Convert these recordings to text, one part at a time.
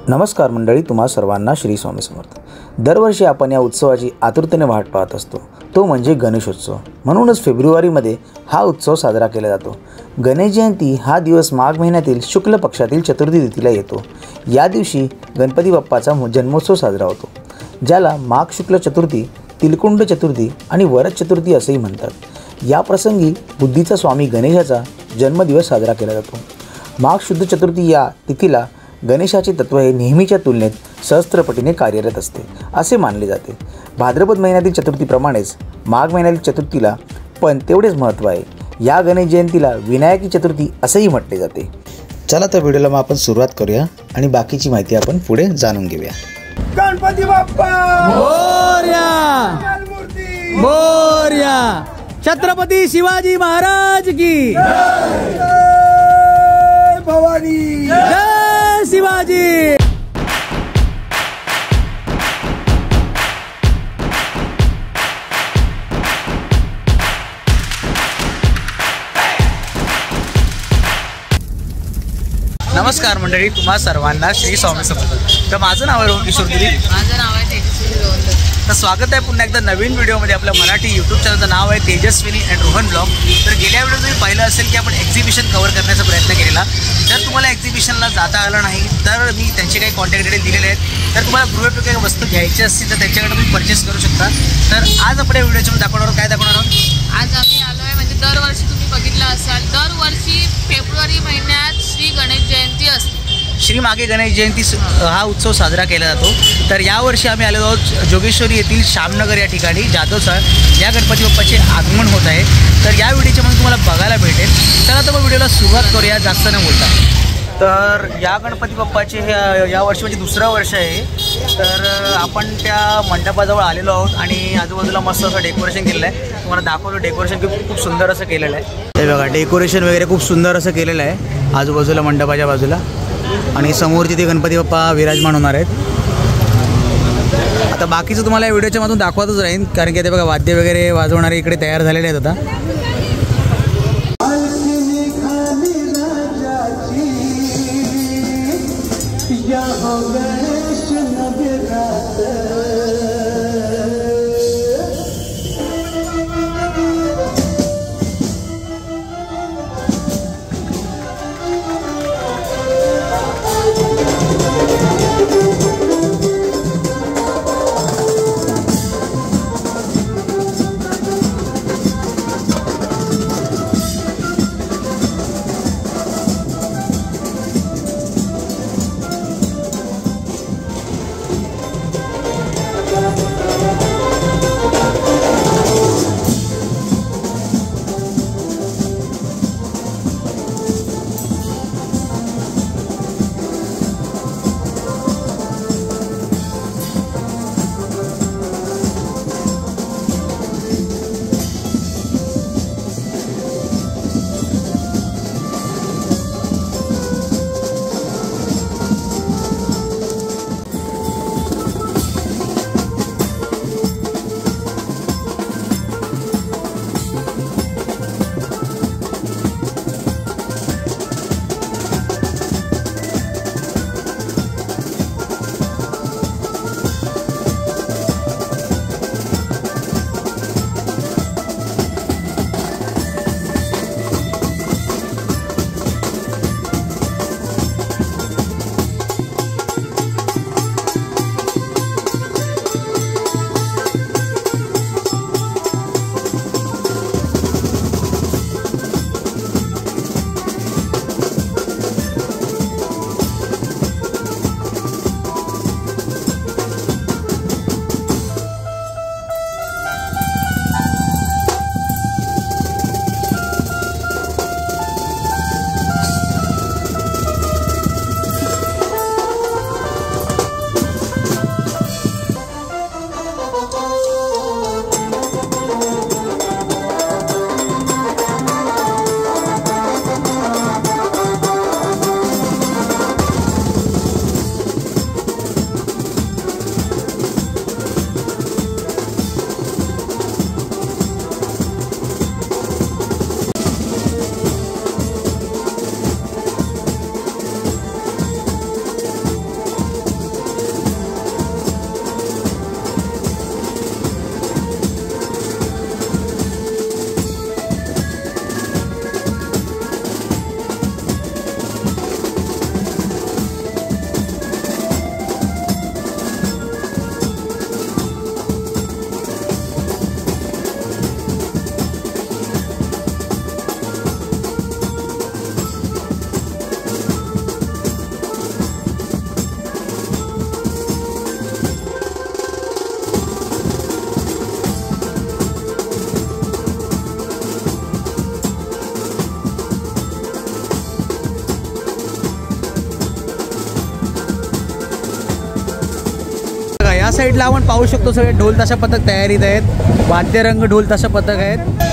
नमस्कार मंडळी, तुम्हा सर्वांना श्री स्वामी समर्थ। दरवर्षी आपण या उत्सवाची आतुरतेने वाट पाहत असतो, तो म्हणजे गणेशोत्सव। म्हणूनच फेब्रुवारीमध्ये हा उत्सव साजरा केला जातो। गणेश जयंती हा दिवस माघ महिन्यातील शुक्ल पक्षातील चतुर्थी तिथीला येतो। या दिवशी गणपती बाप्पाचा जन्मोत्सव साजरा होतो, ज्याला माघ शुक्ल चतुर्थी, तिलकुंड चतुर्थी आणि वरद चतुर्थी असेही म्हणतात। या प्रसंगी बुद्धीचा स्वामी गणेशाचा जन्मदिवस साजरा केला जातो। माघ शुद्ध चतुर्थी या तिथीला गणेशाचे तत्व हे नेहमीच्या तुलनेत सहस्त्रपटीने कार्यरत असते असे मानले जाते। भाद्रपद महिन्यातील चतुर्थीप्रमाणेच माघ महिन्यातील चतुर्थीला पण तेवढेच महत्त्व आहे। या गणेश जयंतीला विनायकी चतुर्थी असेही म्हटले जाते। चला तर व्हिडिओला आपण सुरुवात करूया आणि बाकीची माहिती आपण पुढे जाणून घेऊया। गणपती बाप्पा मोरया, मोरया, छत्रपती शिवाजी महाराज की जय भवानी, जय शिवाजी। नमस्कार मंडळी, तुम्हा सर्वांना श्री स्वामी समर्थ। तर माझं नाव आहे रोहन किशोर गिरी। माझं नाव आहे तेजस्विनी रोहन। तर स्वागत आहे पुन्हा एकदा नवीन व्हिडिओमध्ये। आपल्या मराठी यूट्यूब चॅनलचं नाव आहे तेजस्विनी अँड रोहन ब्लॉग। तर गेल्या व्हिडिओत तुम्ही पाहिलं असेल की आपण एक्झिबिशन कव्हर करण्याचा प्रयत्न केलेला। जर तुम्हाला एक्झिबिशनला जाता आलं नाही तर मी त्यांचे काही कॉन्टॅक्ट डिटेल दिलेले आहेत। तर तुम्हाला गृहोपयोगी काही वस्तू घ्यायची असतील तर त्यांच्याकडे तुम्ही परचेस करू शकता। तर आज आपण या व्हिडिओच्या दाखवणार काय दाखवणार आहोत? आज आम्ही आलो आहे, म्हणजे दरवर्षी तुम्ही बघितलं असाल, दरवर्षी फेब्रुवारी महिन्यात श्री गणेश जयंती असते। श्री मागे गणेश जयंती हा उत्सव साजरा केला जातो। तर यावर्षी आम्ही आलेलो आहोत जोगेश्वरी येथील श्यामनगर या ठिकाणी जाधवसाळ या गणपती बाप्पाचे आगमन होत आहे। तर या व्हिडिओच्यामध्ये तुम्हाला बघायला भेटेल। चला तर मग व्हिडिओला सुरुवात करूया जास्त न बोलता। तर या गणपती बाप्पाचे हे या वर्षी म्हणजे दुसरं वर्ष आहे। तर आपण त्या मंडपाजवळ आलेलो आहोत आणि आजूबाजूला मस्त असं डेकोरेशन केलेलं आहे। तुम्हाला दाखवलं डेकोरेशन खूप सुंदर असं केलेलं आहे। हे बघा, डेकोरेशन वगैरे खूप सुंदर असं केलेलं आहे आजूबाजूला मंडपाच्या बाजूला। आणि समोर तिथे गणपती बाप्पा विराजमान होणार आहेत। आता बाकीचं तुम्हाला या व्हिडिओच्या मधून दाखवतच राहीन, कारण की ते बघा वाद्य वगैरे वाजवणारे इकडे तयार झालेले आहेत आता। साईडला आपण पाहू शकतो सगळे ढोल ताशा पथक तयारीत आहेत. वाद्यरंग ढोल ताशा पथक आहेत.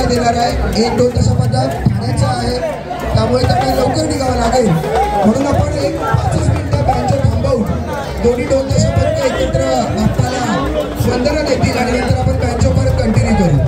देणार आहे. एक ढोल ताशा पथक ठाण्याचा आहे, त्यामुळे त्यांना लवकर निघावं लागेल. म्हणून आपण एक 5 मिनिटं बँच थांबवून दोन्ही ढोल ताशा पथक एकत्र बाप्पाला वंदना देतील आणि नंतर आपण बँच परत कंटिन्यू करू.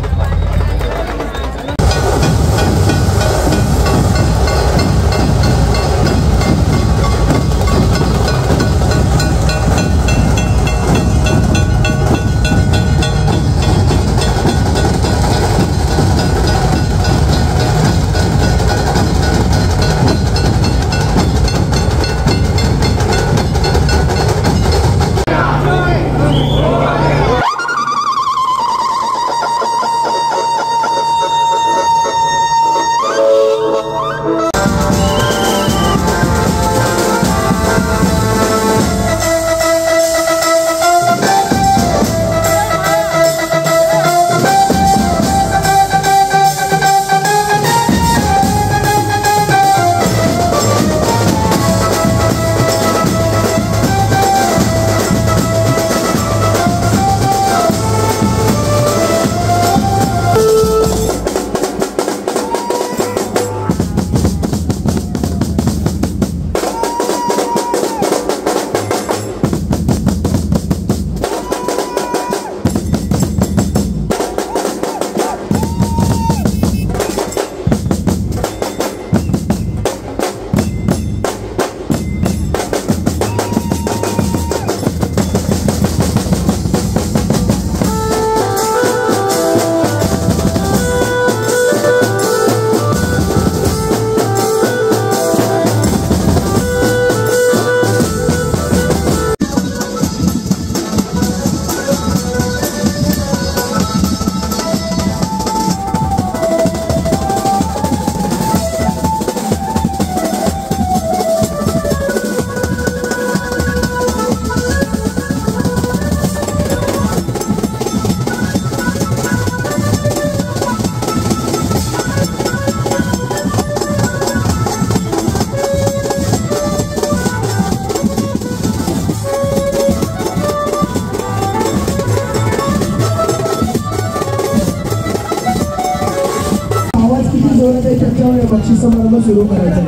बक्षीस समारंभ सुरू करायचा.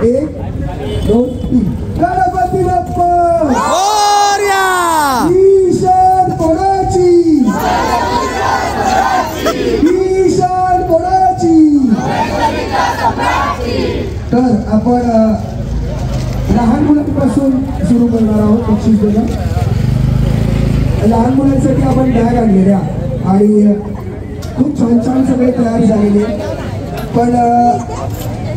1 2 3 गणपती बाप्पा मोरया. ईशान कोणाची ईशान कोणाची. तर आपण लहान मुलांपासून सुरू करणार आहोत बक्षीस देणं. लहान मुलांसाठी आपण बॅग आणलेल्या आणि खूप छान छान सगळे तयार झालेले, पण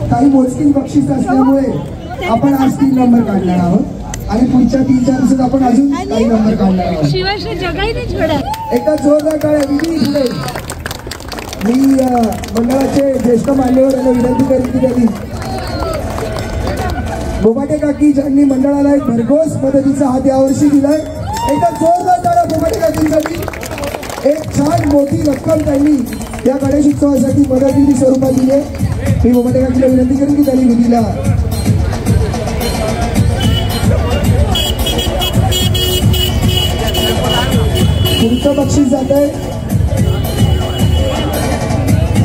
काही मोजकी बक्षीस असल्यामुळे आपण आज 3 नंबर काढणार आहोत आणि पुढच्या 3-4 दिवसात आपण अजून काही नंबर काढणार आहोत. एकदा जोरदार टाळ्या. मी मंडळाचे ज्येष्ठ मान्यवर विनंती करीन की त्यांनी बोबाटे काकी ज्यांनी मंडळाला एक भरघोस मदतीचा हात यावर्षी दिलाय, एकदा जोरदार टाळ्या बोबाटे काकींसाठी. एक छान मोठी रक्कम त्यांनी या गणेश उत्सवासाठी मदतीची स्वरूपात दिली आहे. मी बोबाटे काकीला विनंती करेन की त्यांनी निधीला पुढचं बक्षीस जात आहे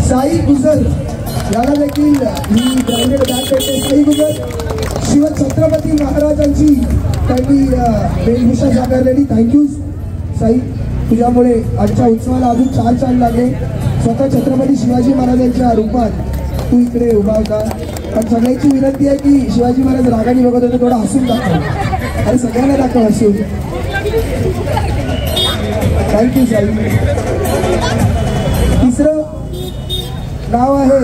साई गुजर. याला देखील ही ब्रँडेड बॅग भेटते. साई गुजर शिव छत्रपती महाराजांची त्यांनी वेशभूषा साकारलेली. थँक्यू साई, तुझ्यामुळे आजच्या उत्सवाला अजून छान लागले. स्वतः छत्रपती शिवाजी महाराजांच्या रूपात तू इकडे उभा होता. पण सगळ्यांची विनंती आहे की शिवाजी महाराज रागाने बघत होते, थोडं हसून दाखव आणि सगळ्यांना दाखव हसून. थँक्यू साई. तिसरं नाव आहे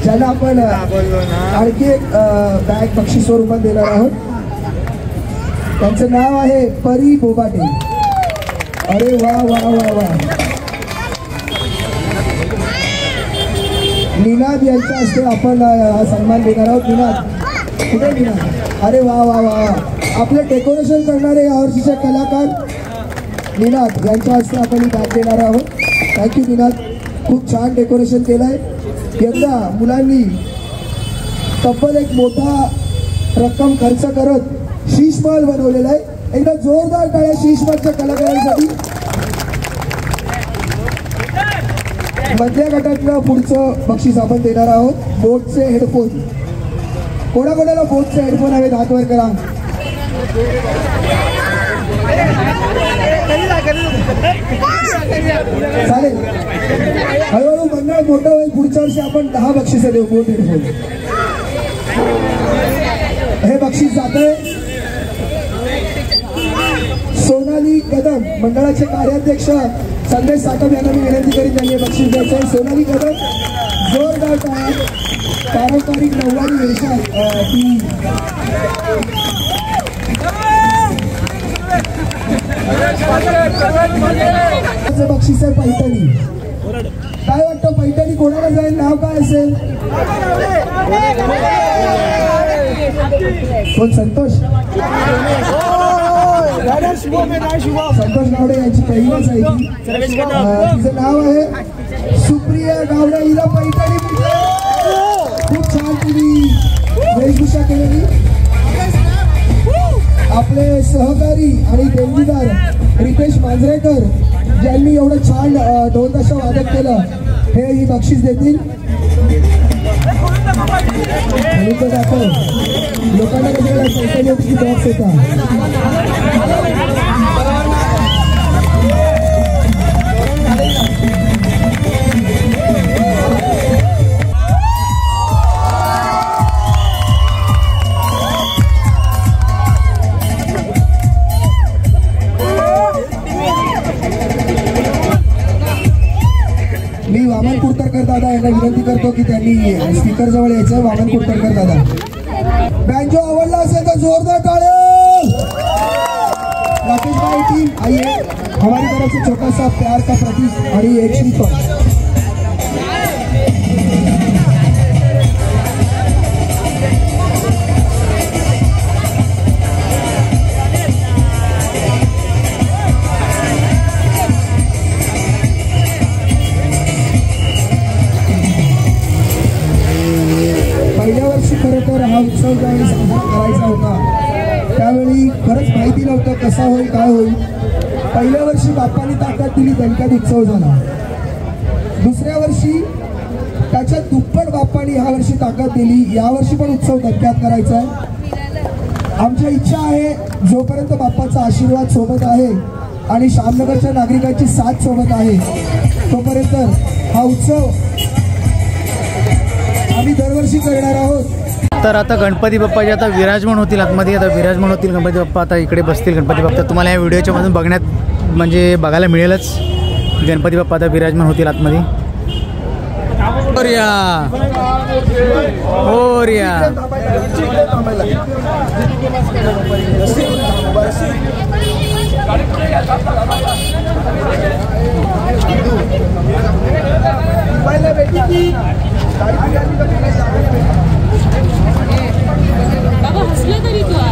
ज्याला आपण आणखी एक बॅग बक्षीस स्वरूपात देणार आहोत. त्यांचं नाव आहे परी बोबाटे. अरे वा वा वा वा. निनाद यांच्या हस्ते आपण हा सन्मान देणार आहोत. निनाद कुठे निनाद? अरे वा वा वा. आपले डेकोरेशन करणारे यावर्षीचे कलाकार निनाद यांच्या हस्ते आपण ही बॅग देणार आहोत. थँक्यू निनाद, खूप छान डेकोरेशन केलं आहे. यंदा मुलांनी तब्बल एक मोठा रक्कम खर्च करत शीशमहल बनवलेला आहे. एकदा जोरदार टाळ्या शीशमहलच्या कलाकारांसाठी. मधल्या गटातलं पुढचं बक्षीस आपण देणार आहोत. बोटचे हेडफोन. कोणाकोणाला बोटचे हेडफोन हवेत हात वर करा. चालेल. हळूहळू मंडळ मोठं होईल. पुढच्या वर्षी आपण 10 बक्षिसं देऊ बोट हेडफोन. हे बक्षीस जातंय सोनाली कदम, मंडळाचे कार्याध्यक्ष संदेश साटम यांना मी विनंती करीन त्यांनी बक्षीस द्यायचं आहे. सोनाली कदम जोरदार पारंपरिक नऊवारी वेशात ती बक्षीस आहे पैठणी. काय वाटतं पैठणी कोणाला जाईल? नाव काय असेल? कोण? संतोष गावडे यांची पहिलीच आहे. तिचं नाव आहे सुप्रिया गावडे. हिला पैठणी खूप छान तिने वेशभूषा केलेली. आपले सहकारी आणि देणगीदार रितेश मांजरेकर ज्यांनी एवढं छान ढोल ताशा वादक केलं हे ही बक्षीस देतील. लोकांना पैठणी बॉक्स येतात. मी वामन कुडतरकर दादा यांना विनंती करतो की त्यांनी स्पीकर जवळ यायचं. वामन कुडतरकर दादा. बँजो आवडला असेल तर जोरदार टाळ्या. राकेश भाई टीम आइए. हमारी तरफ से छोटा सा प्यार का प्रतीक आणि एक श्रीफळ. पहिल्या वर्षी खरं तर हा उत्सव ज्यावेळी साजरा करायचा होता त्यावेळी खरंच माहिती नव्हतं कसा होईल काय होईल. पहिल्या वर्षी बाप्पानी ताकद दिली, दणक्यात उत्सव झाला. दुसऱ्या वर्षी त्याच्या दुप्पट बाप्पानी ह्या वर्षी ताकद दिली. यावर्षी पण उत्सव दणक्यात करायचा आहे. आमची इच्छा आहे जोपर्यंत बाप्पाचा आशीर्वाद सोबत आहे आणि श्यामनगरच्या नागरिकांची साथ सोबत आहे तोपर्यंत हा उत्सव आम्ही दरवर्षी करणार आहोत. तर आता गणपती बाप्पा जे आता विराजमान होतील आतमध्ये, आता विराजमान होतील गणपती बाप्पा. आता इकडे बसतील गणपती बाप्पा. तुम्हाला या व्हिडिओच्या मधून बघायला मिळेलच. गणपती बाप्पा आता विराजमान होतील आतमध्ये. ओरिया ओरिया बाबा हसला तरी तू आज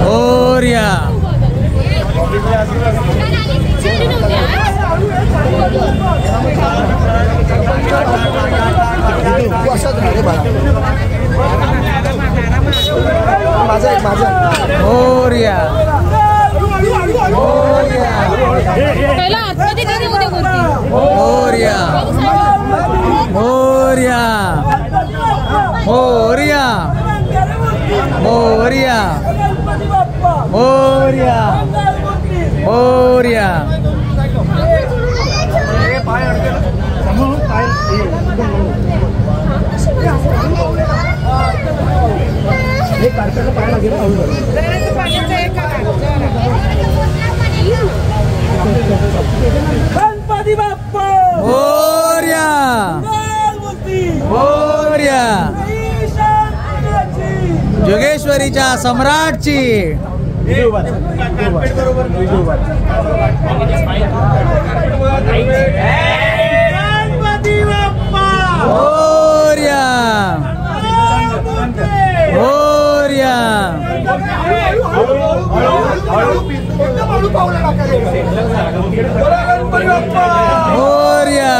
ओरिया ओरिया पहिला आतमध्ये कधी उद्या बोलते ओरिया ओरिया ओरिया ओरिया ओरिया ओरिया गणपती बाप्पा ओरिया ओरिया जोगेश्वरीच्या सम्राटची गणपती बाप्पा ओरिया ओरिया ओरिया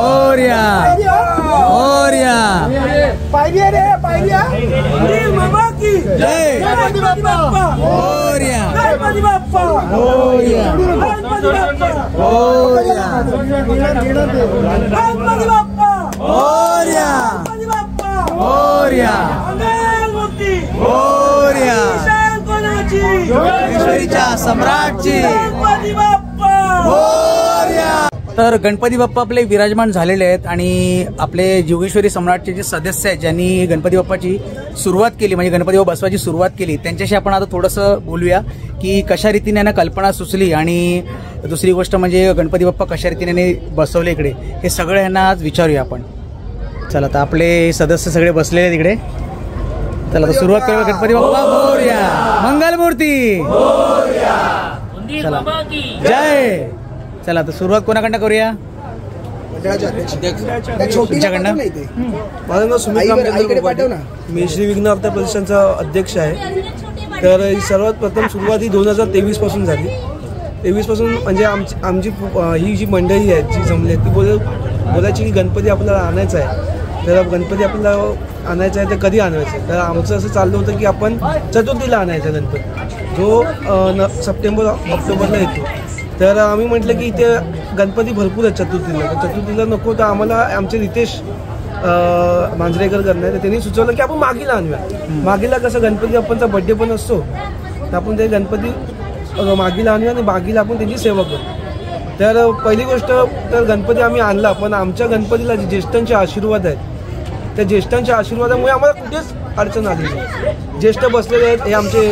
ओरिया ओरिया पाहिजे रे पाहिजे मामा की जय गणपती बाप्पा मोरया गणपती बाप्पा मोरया गणपती बाप्पा मोरया गणपती बाप्पा मोरया गणपती बाप्पा मोरया मंगलमूर्ती मोरया ईशान कोणाची ईश्वरीच्या सम्राटची गणपती बाप्पा मोरया. तर गणपती बाप्पा आपले विराजमान झालेले आहेत आणि आपले योगेश्वरी सम्राटचे जे सदस्य आहेत ज्यांनी गणपती बाप्पाची सुरुवात केली म्हणजे गणपती बाप्पा बसवायची सुरुवात केली त्यांच्याशी आपण आता थोडंसं बोलूया की कशा रीतीने यांना कल्पना सुचली आणि दुसरी गोष्ट म्हणजे गणपती बाप्पा कशा रीतीने बसवले इकडे हे सगळं यांना आज विचारूया आपण. चला आता आपले सदस्य सगळे बसलेले आहेत इकडे. चला आता सुरुवात करूया. गणपती बाप्पा मोरया मंगलमूर्ती चला जय. चला आता सुरुवात कोणाकडनं करूया तुमच्याकडनं. माझं नाव सुमित रामचंद्र, मी श्री विघ्नहर्ता प्रतिष्ठानचा अध्यक्ष आहे. तर सर्वात प्रथम सुरुवात ही 2023 पासून झाली. 23 पासून म्हणजे आमची ही जी मंडळी आहे जी जमली आहे ती बोलायची की गणपती आपल्याला आणायचा आहे. तर गणपती आपल्याला आणायचा आहे तर कधी आणायचं आहे. तर आमचं असं चाललं होतं की आपण चतुर्थीला आणायचा गणपती जो सप्टेंबर ऑक्टोबरला येतो. तर आम्ही म्हटलं की इथे गणपती भरपूर आहेत चतुर्थीला, तर चतुर्थीला नको तर आम्हाला आमचे रितेश मांजरेकर करणार तर त्यांनी सुचवलं की आपण मागीला आणूया. मागीला कसं गणपती बाप्पांचा बड्डे पण असतो तर आपण ते गणपती मागीला आणूया आणि मागीला आपण त्यांची सेवा करू. तर पहिली गोष्ट तर गणपती आम्ही आणला पण आमच्या गणपतीला जे ज्येष्ठांचे आशीर्वाद आहेत त्या ज्येष्ठांच्या आशीर्वादामुळे आम्हाला कुठेच अडचण आली नाही. ज्येष्ठ बसलेले आहेत हे आमचे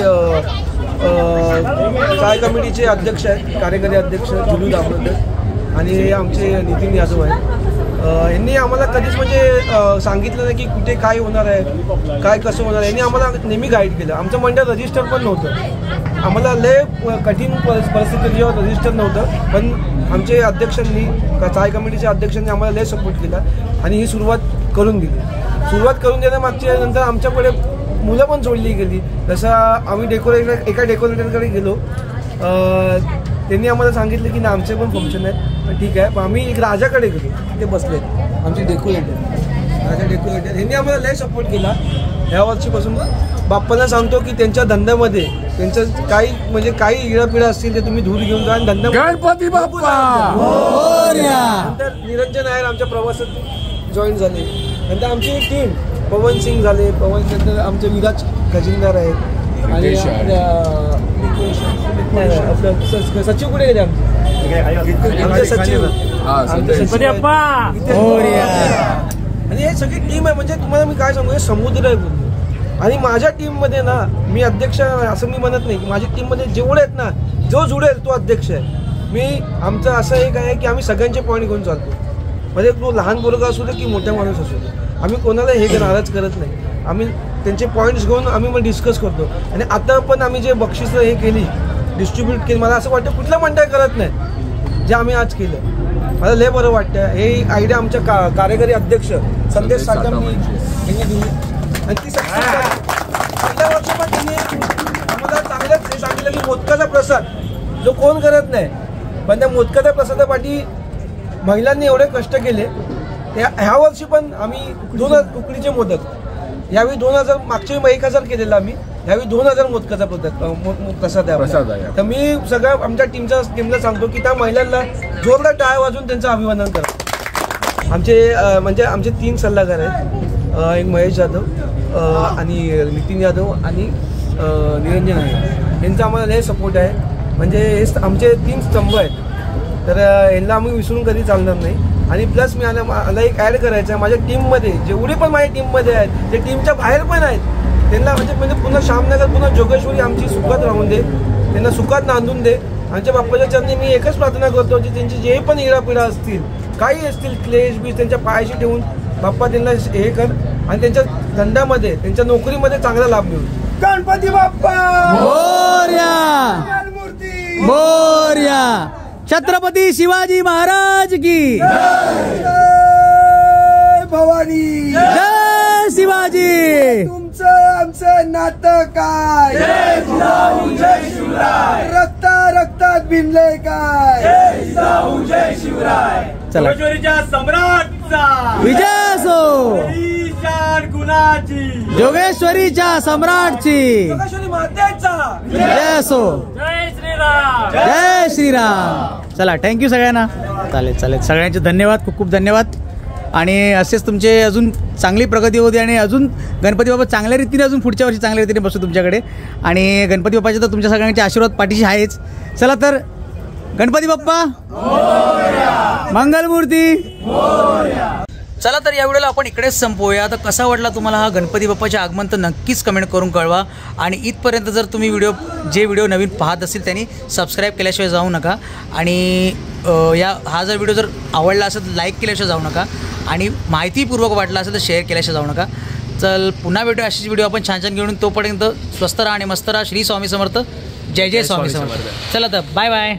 काय कमिटीचे अध्यक्ष आहेत, कार्यकारी अध्यक्ष जुलू दामोदर आणि हे आमचे नितीन यादव आहेत. यांनी आम्हाला कधीच म्हणजे सांगितलं नाही की कुठे काय होणार आहे काय कसं होणार आहे. यांनी आम्हाला नेहमी गाईड केलं. आमचं मंडळ रजिस्टर पण नव्हतं, आम्हाला लय कठीण परिस्थिती जेव्हा रजिस्टर नव्हतं पण आमचे अध्यक्षांनी काय कमिटीचे अध्यक्षांनी आम्हाला लय सपोर्ट केला आणि ही सुरुवात करून दिली. सुरुवात करून देण्यामागच्या नंतर आमच्याकडे मुलं पण जोडली गेली. जसं आम्ही एका डेकोरेटरकडे गेलो त्यांनी आम्हाला सांगितलं की ना आमचे पण फंक्शन आहेत ठीक आहे पण आम्ही एक राजाकडे गेलो ते बसले आमचे डेकोरेटर यांनी आम्हाला लय सपोर्ट केला. ह्या वर्षीपासून बाप्पांना सांगतो की त्यांच्या धंद्यामध्ये त्यांचं काही म्हणजे काही इडापिडा असतील ते तुम्ही दूर घेऊन जा आणि धंदा गणपती बाप्पा नंतर निरंजन आहे आमच्या प्रवासात जॉईन झाले. नंतर आमची एक टीम पवन सिंग झाले, नंतर आमचे विराज खजिनदार आहेत आणि आपलं सचिव कुठे गेले आमचे सचिव आणि हे सगळी टीम आहे. म्हणजे तुम्हाला मी काय सांगू हे समुद्र आहे पूर्ण. आणि माझ्या टीममध्ये ना मी अध्यक्ष असं मी म्हणत नाही की माझ्या टीममध्ये जेवढे आहेत ना जो जुडेल तो अध्यक्ष आहे. मी आमचं असं एक आहे की आम्ही सगळ्यांचे पॉईंट घेऊन चालतो. म्हणजे तो लहान मुलगा असू दे की मोठ्या माणूस असू दे आम्ही कोणाला हे नाराज करत नाही. आम्ही त्यांचे पॉईंट्स घेऊन आम्ही मग डिस्कस करतो. आणि आता पण आम्ही जे बक्षीस हे केली डिस्ट्रीब्यूट केली मला असं वाटतं कुठलं मंडळ करत नाही जे आम्ही आज केलं. मला लय बरं वाटतं. हे आयडिया आमच्या कार्यकारी अध्यक्ष संदेश साठम यांनी दिली आणि ती पहिल्या वर्षी पण त्यांनी आम्हाला चांगलंच हे सांगितलं की मोदकाचा प्रसाद जो कोण करत नाही पण त्या मोदकाच्या प्रसादापाठी महिलांनी एवढे कष्ट केले. ह्या वर्षी पण आम्ही 2 उकडीचे मोदक यावेळी 2000 मागच्या 1000 केलेला आम्ही यावेळी 2000 मोदकाचा प्रसाद आहे. तर मी सगळ्या आमच्या टीमला सांगतो की त्या महिलांना जोरदार टाळ्या वाजून त्यांचं अभिवादन करा. आमचे 3 सल्लागार आहेत एक महेश जाधव आणि नितीन यादव आणि निरंजन आहे. यांचा आम्हाला लय सपोर्ट आहे. म्हणजे हे आमचे 3 स्तंभ आहेत तर यांना आम्ही विसरून कधी चालणार नाही. आणि प्लस मला एक ॲड करायचं आहे माझ्या टीममध्ये जेवढे पण माझ्या टीममध्ये आहेत ते टीमच्या बाहेर पण आहेत त्यांना म्हणजे पुन्हा श्यामनगर पुन्हा जोगेश्वरी आमची सुखात राहून दे त्यांना सुखात नांदून दे. आमच्या बाप्पाच्या चरणी मी एकच प्रार्थना करतो की त्यांची जे पण इडापिडा असतील काही असतील क्लेश बीज त्यांच्या पायाशी ठेवून बाप्पा त्यांना हे कर आणि त्यांच्या धंद्यामध्ये त्यांच्या नोकरीमध्ये चांगला लाभ मिळू. गणपती बाप्पा मोरया मूर्ती मोरया. छत्रपती शिवाजी महाराज की जय भवानी जय शिवाजी. तुमचं आमचं नातं काय रक्तात भिनले काय चला योगेश्वरीच्या सम्राटचा विजय असो. विशाल गुणाची जोगेश्वरीच्या सम्राटची योगेश्वरी मातेचा जय असो. जय श्रीराम. जय श्रीराम. चला थँक्यू सगळ्यांना. चालेल चालेल सगळ्यांचे धन्यवाद, खूप खूप धन्यवाद. आणि असेच तुमचे अजून चांगली प्रगती होते आणि अजून गणपती बाप्पा चांगल्या रीतीने अजून पुढच्या वर्षी चांगल्या रीतीने बसू तुमच्याकडे. आणि गणपती बाप्पाचे तर तुमच्या सगळ्यांचे आशीर्वाद पाठीशी आहेच. चला तर गणपती बाप्पा मंगलमूर्ती. चला तर या व्हिडिओला आपण इकडेच संपवूया. तर कसा वाटला तुम्हाला हा गणपती बाप्पाचे आगमन तर नक्कीच कमेंट करून कळवा. आणि इथपर्यंत जर तुम्ही व्हिडिओ नवीन पाहत असेल त्यांनी सबस्क्राईब केल्याशिवाय जाऊ नका. आणि हा जर व्हिडिओ जर आवडला असेल तर लाईक केल्याशिवाय जाऊ नका. आणि माहितीपूर्वक वाटला असेल तर शेअर केल्याशिवाय जाऊ नका. चल पुन्हा भेटू अशीच व्हिडिओ आपण छान छान घेऊन. तोपर्यंत स्वस्त राहा आणि मस्त राहा. श्री स्वामी समर्थ. जय जय स्वामी समर्थ. चला तर बाय बाय.